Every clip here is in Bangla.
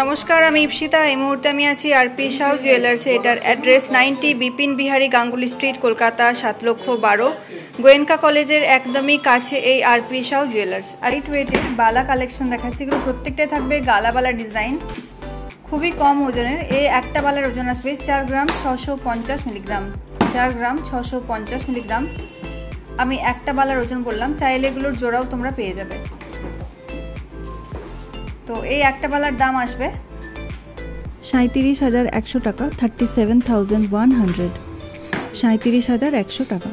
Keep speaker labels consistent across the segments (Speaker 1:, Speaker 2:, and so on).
Speaker 1: नमस्कार आमी इप्सिता এই মুহূর্তে আমি আছি আরপি শাহ জুয়েলার্সে। এটার অ্যাড্রেস 90 বিপিন বিহারী গাঙ্গুলি স্ট্রিট কলকাতা 7,12,000 গোয়েনকা কলেজের একদমই কাছে এই আরপি শাহ জুয়েলার্স। লাইট ওয়েটের বালা কালেকশন দেখাচ্ছি, এগুলো প্রত্যেকটাই থাকবে গালাবালা ডিজাইন, খুবই কম ওজনের। এই একটা বালার ওজন আসবে 4 গ্রাম 650 মিলিগ্রাম, 4 গ্রাম 650 মিলিগ্রাম। আমি একটা বালার ওজন বললাম, চাইলে এগুলোর জোড়াও তোমরা পেয়ে যাবে। তো এই একটা বালার দাম আসবে
Speaker 2: 37,100 টাকা, 37,100, 37,100 টাকা।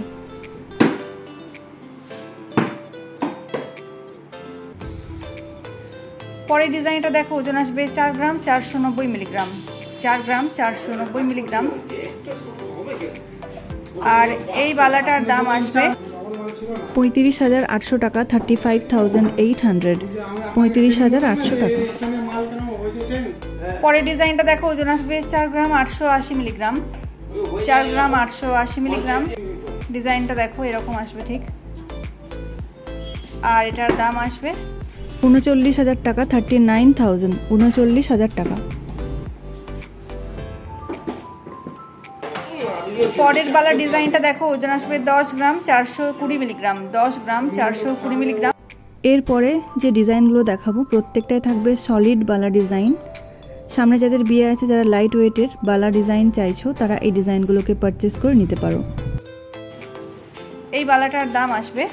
Speaker 1: পরের ডিজাইনটা দেখো, ওজন আসবে 4 গ্রাম 490 মিলিগ্রাম, 4 গ্রাম 490 মিলিগ্রাম। আর এই বালাটার দাম আসবে
Speaker 2: 35,800 টাকা, 35,800, 35,800 টাকা।
Speaker 1: পরের ডিজাইনটা দেখো, ওজন আসবে 4 গ্রাম 880 মিলিগ্রাম, 4 গ্রাম 880 মিলিগ্রাম। ডিজাইনটা দেখো এরকম আসবে ঠিক। আর এটার দাম আসবে
Speaker 2: 39,000 টাকা, 39,000, 39,000 টাকা।
Speaker 1: পরের বালার ডিজাইনটা দেখো, ওজন আসবে 10 গ্রাম 420 মিলিগ্রাম, 10 গ্রাম 420 মিলিগ্রাম।
Speaker 2: এরপরে যে ডিজাইনগুলো দেখাবো প্রত্যেকটাই থাকবে সলিড বালা ডিজাইন। সামনে যাদের বিয়ে আছে, যারা লাইট ওয়েটের বালা ডিজাইন চাইছো, তারা এই ডিজাইনগুলোকে পারচেস করে নিতে পারো।
Speaker 1: এই বালাটার দাম আসবে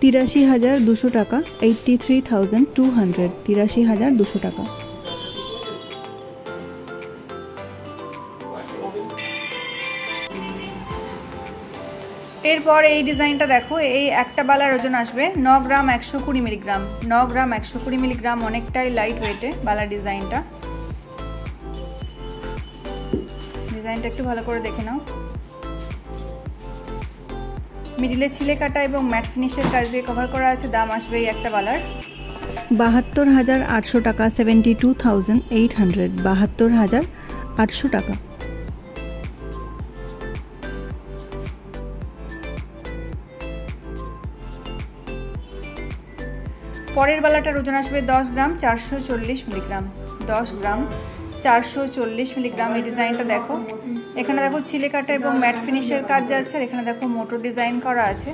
Speaker 2: 83,200 টাকা, 83,200, 83,200 টাকা।
Speaker 1: এরপর এই ডিজাইনটা দেখো, এই একটা বালার ওজন আসবে 9 গ্রাম 120 মিলিগ্রাম, 9 গ্রাম 120 মিলিগ্রাম। অনেকটাই লাইট ওয়েটে বালা ডিজাইনটা। ডিজাইনটা একটু ভালো করে দেখে নাও। মিডিলে ছিলে কাটা এবং ম্যাট ফিনিশের কাজ দিয়ে কভার করা আছে। দাম আসবে এই একটা বালার
Speaker 2: 72,800 টাকা, 72,800, 72,800 টাকা।
Speaker 1: পরের বালাটার ওজন আসবে 10 গ্রাম 440 মিলিগ্রাম, 10 গ্রাম 440 মিলিগ্রাম। এই ডিজাইনটা দেখো, এখানে দেখো ছিলে কাটা এবং ম্যাট ফিনিশের কাজ যাচ্ছে, আর এখানে দেখো মোটর ডিজাইন করা আছে।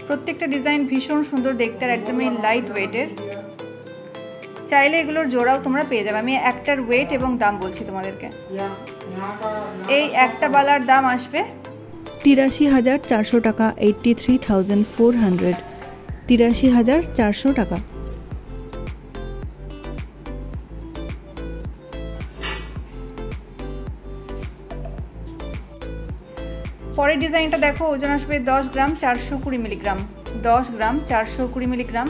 Speaker 1: প্রত্যেকটা ডিজাইন ভীষণ সুন্দর দেখতে আর একদমই লাইট ওয়েটের। চাইলে এগুলোর জোড়াও তোমরা পেয়ে যাবে। আমি একটার ওয়েট এবং দাম বলছি তোমাদেরকে। এই একটা বালার দাম আসবে
Speaker 2: 83,400 টাকা, 83,400, 83,400 টাকা।
Speaker 1: পরের ডিজাইনটা দেখো, ওজন আসবে 10 গ্রাম 420 মিলিগ্রাম, 10 গ্রাম 420 মিলিগ্রাম।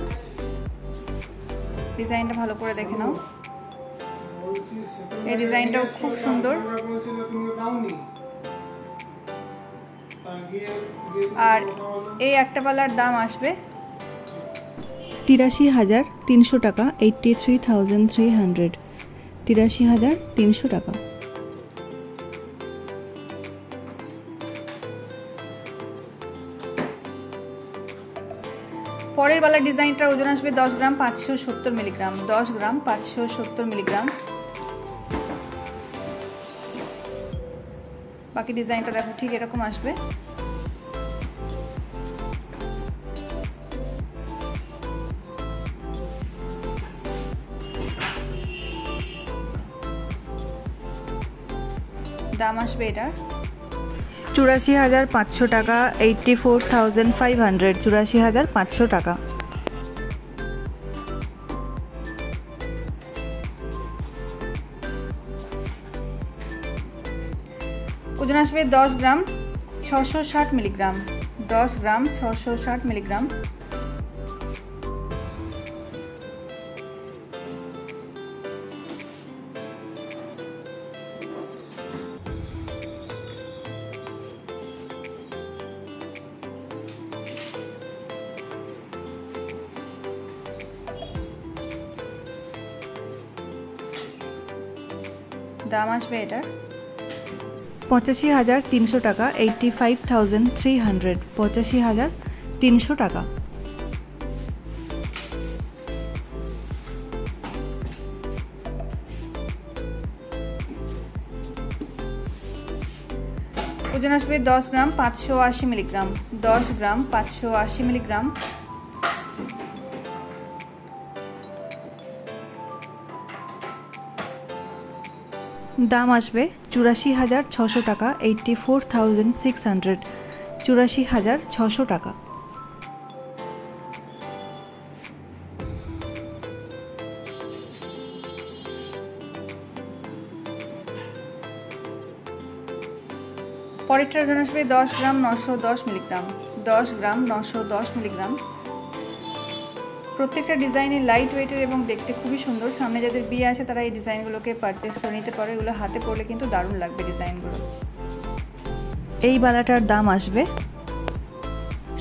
Speaker 1: ডিজাইনটা ভালো করে দেখে নাও। এই ডিজাইনটাও খুব সুন্দর। আর এই একটা বালার দাম আসবে
Speaker 2: 83,300 টাকা, 83,300, 83,300 টাকা।
Speaker 1: পরের বালার ডিজাইনটার ওজন আসবে 10 গ্রাম 570 মিলিগ্রাম, 10 গ্রাম 570 মিলিগ্রাম। বাকি ডিজাইনটা দেখো ঠিক এরকম আসবে। দাম আসবে এটা
Speaker 2: 84,500 টাকা, 84,500, 84,500 টাকা।
Speaker 1: ওজন আসবে 10 গ্রাম 660 মিলিগ্রাম, 10 গ্রাম 660 মিলিগ্রাম। দাম আসবে এটা
Speaker 2: 85,300 টাকা, 85,300, 85,300 টাকা।
Speaker 1: ওজন আসবে 10 গ্রাম 580 মিলিগ্রাম। 10 গ্রাম 580 মিলিগ্রাম।
Speaker 2: দাম আসবে 84,600 টাকা, 84,600, 84,600 টাকা।
Speaker 1: পরেরটার ওজন আসবে 10 গ্রাম 910 মিলিগ্রাম। 10 গ্রাম 910 মিলিগ্রাম। প্রত্যেকটা ডিজাইনের লাইট ওয়েটের এবং দেখতে খুবই সুন্দর। সামনে যাদের বিয়ে আছে তারা এই ডিজাইনগুলোকে পারচেস করে নিতে পারে। এগুলো হাতে পরলে কিন্তু দারুণ লাগবে ডিজাইনগুলো।
Speaker 2: এই বালাটার দাম আসবে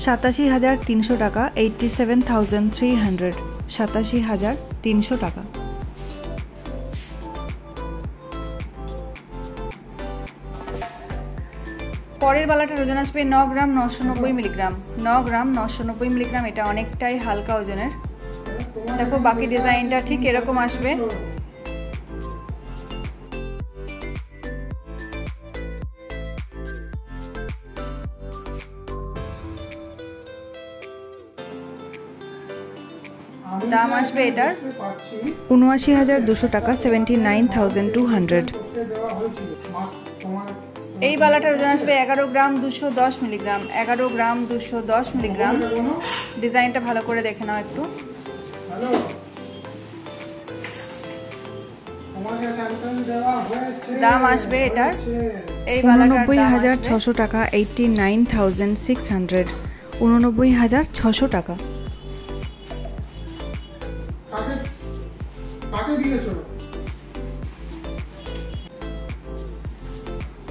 Speaker 2: 87,300 টাকা, 87,300, 87,300 টাকা।
Speaker 1: পরের বালাটার ওজন আসবে 9 গ্রাম 990 মিলিগ্রাম। 9 গ্রাম 990 মিলিগ্রাম। এটা অনেকটাই হালকা ওজনের। দেখো বাকি ডিজাইনটা ঠিক এরকম আসবে। দাম আসবে এটার
Speaker 2: 79,200 টাকা, 79,200।
Speaker 1: এই বালাটার ওজন আসবে 11 গ্রাম 210 মিলিগ্রাম। 11 গ্রাম 210 মিলিগ্রাম। ডিজাইনটা ভালো করে দেখে নাও একটু। দাম আসবে এটার
Speaker 2: 89,600 টাকা, 89,600, 89,600 টাকা।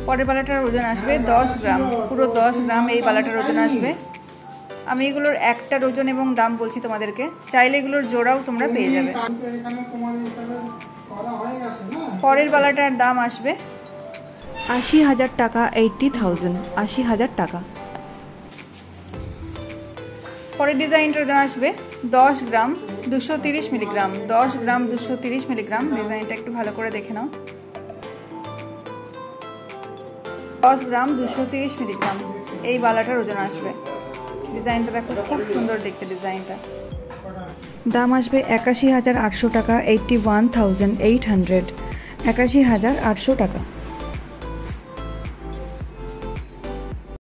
Speaker 1: পরের বালাটার ওজন আসবে 10 গ্রাম, পুরো 10 গ্রাম এই বালাটার ওজন আসবে। আমি এগুলোর একটার ওজন এবং দাম বলছি তোমাদেরকে, চাইলে এগুলোর জোড়াও তোমরা পেয়ে যাবে। পরের বালাটার দাম আসবে
Speaker 2: 80,000 টাকা, 80,000, 80,000 টাকা।
Speaker 1: পরের ডিজাইনটার ওজন আসবে 10 গ্রাম 230 মিলিগ্রাম। 10 গ্রাম 230 মিলিগ্রাম। ডিজাইনটা একটু ভালো করে দেখে নাও। 10 গ্রাম 230 মিলিগ্রাম এই বালাটার ওজন আসবে। ডিজাইনটা দেখো খুব সুন্দর দেখতে ডিজাইনটা।
Speaker 2: দাম আসবে 81,800 টাকা, 81,800, 81,800 টাকা।